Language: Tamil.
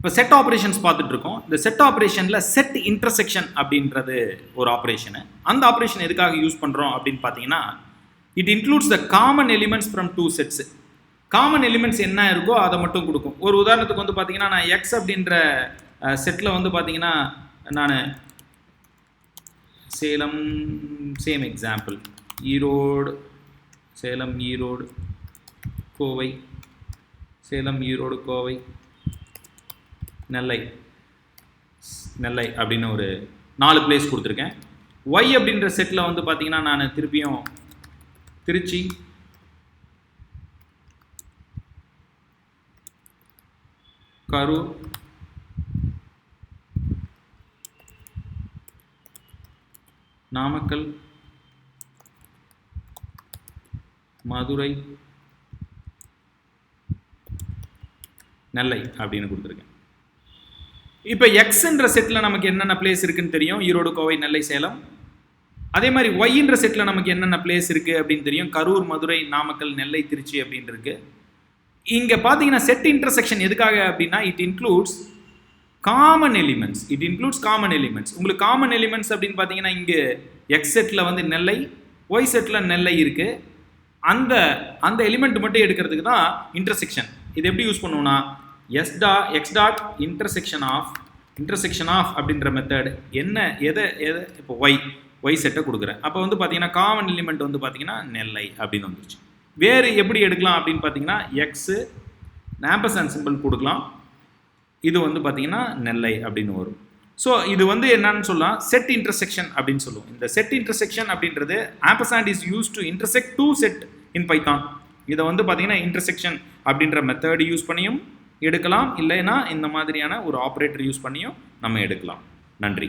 இப்போ செட் ஆப்ரேஷன்ஸ் பார்த்துட்டு இருக்கோம். இந்த செட் ஆப்ரேஷனில் செட் இன்டர்செக்ஷன் அப்படின்றது ஒரு ஆப்ரேஷனு. அந்த ஆப்ரேஷன் எதுக்காக யூஸ் பண்ணுறோம் அப்படின்னு பார்த்தீங்கன்னா, it includes the common elements from two sets. Common elements என்ன இருக்கோ அதை மட்டும் கொடுக்கும். ஒரு உதாரணத்துக்கு வந்து பார்த்தீங்கன்னா, நான் எக்ஸ் அப்படின்ற செட்டில் வந்து பார்த்தீங்கன்னா, நான் சேலம், சேம் எக்ஸாம்பிள், ஈரோடு, சேலம், ஈரோடு, கோவை, சேலம், ஈரோடு, கோவை, நெல்லை, நெல்லை அப்படின்னு ஒரு 4 பிளேஸ் கொடுத்துருக்கேன். ஒய் அப்படின்ற செட்டில் வந்து பார்த்தீங்கன்னா, நான் திருப்பியும் திருச்சி, கரூர், நாமக்கல், மதுரை, நெல்லை அப்படின்னு கொடுத்துருக்கேன். இப்போ எக்ஸ்ன்ற செட்டில் நமக்கு என்னென்ன பிளேஸ் இருக்குன்னு தெரியும், ஈரோடு, கோவை, நெல்லை, சேலம். அதே மாதிரி ஒய்ன்ற செட்டில் நமக்கு என்னென்ன பிளேஸ் இருக்குது அப்படின்னு தெரியும், கரூர், மதுரை, நாமக்கல், நெல்லை, திருச்சி அப்படின்னு இருக்கு. இங்கே பார்த்தீங்கன்னா செட் இன்டர்செக்ஷன் எதுக்காக அப்படின்னா, it includes common elements. It includes common elements. உங்களுக்கு காமன் எலிமெண்ட்ஸ் அப்படின்னு பார்த்தீங்கன்னா, இங்கே எக்ஸ் செட்டில் வந்து நெல்லை, ஒய் செட்டில் நெல்லை இருக்குது. அந்த எலிமெண்ட் மட்டும் எடுக்கிறதுக்கு தான் இன்டர்செக்ஷன். இது எப்படி யூஸ் பண்ணுவோம்னா, எக்ஸ் டாட் இன்டர்செக்ஷன் ஆஃப் அப்படின்ற மெத்தட் என்ன எதை இப்போ ஒய் செட்டை கொடுக்குறேன். அப்போ வந்து பார்த்தீங்கன்னா காமன் எலிமெண்ட் வந்து பார்த்தீங்கன்னா நெல்லை அப்படின்னு வந்துருச்சு. வேறு எப்படி எடுக்கலாம் அப்படின்னு பார்த்தீங்கன்னா, எக்ஸு ஆம்பர்சாண்ட் சிம்பிள் கொடுக்கலாம், இது வந்து பார்த்தீங்கன்னா நெல்லை அப்படின்னு வரும். ஸோ இது வந்து என்னன்னு சொல்லலாம், செட் இன்டர்செக்ஷன் அப்படின்னு சொல்லுவோம். இந்த செட் இன்டர்செக்ஷன் அப்படின்றது ampersand is use to intersect two set in Python. இதை வந்து பார்த்தீங்கன்னா இன்டர்செக்ஷன் அப்படின்ற மெத்தட் யூஸ் பண்ணியும் எடுக்கலாம், இல்லைன்னா இந்த மாதிரியான ஒரு ஆப்ரேட்டர் யூஸ் பண்ணியும் நம்ம எடுக்கலாம். நன்றி.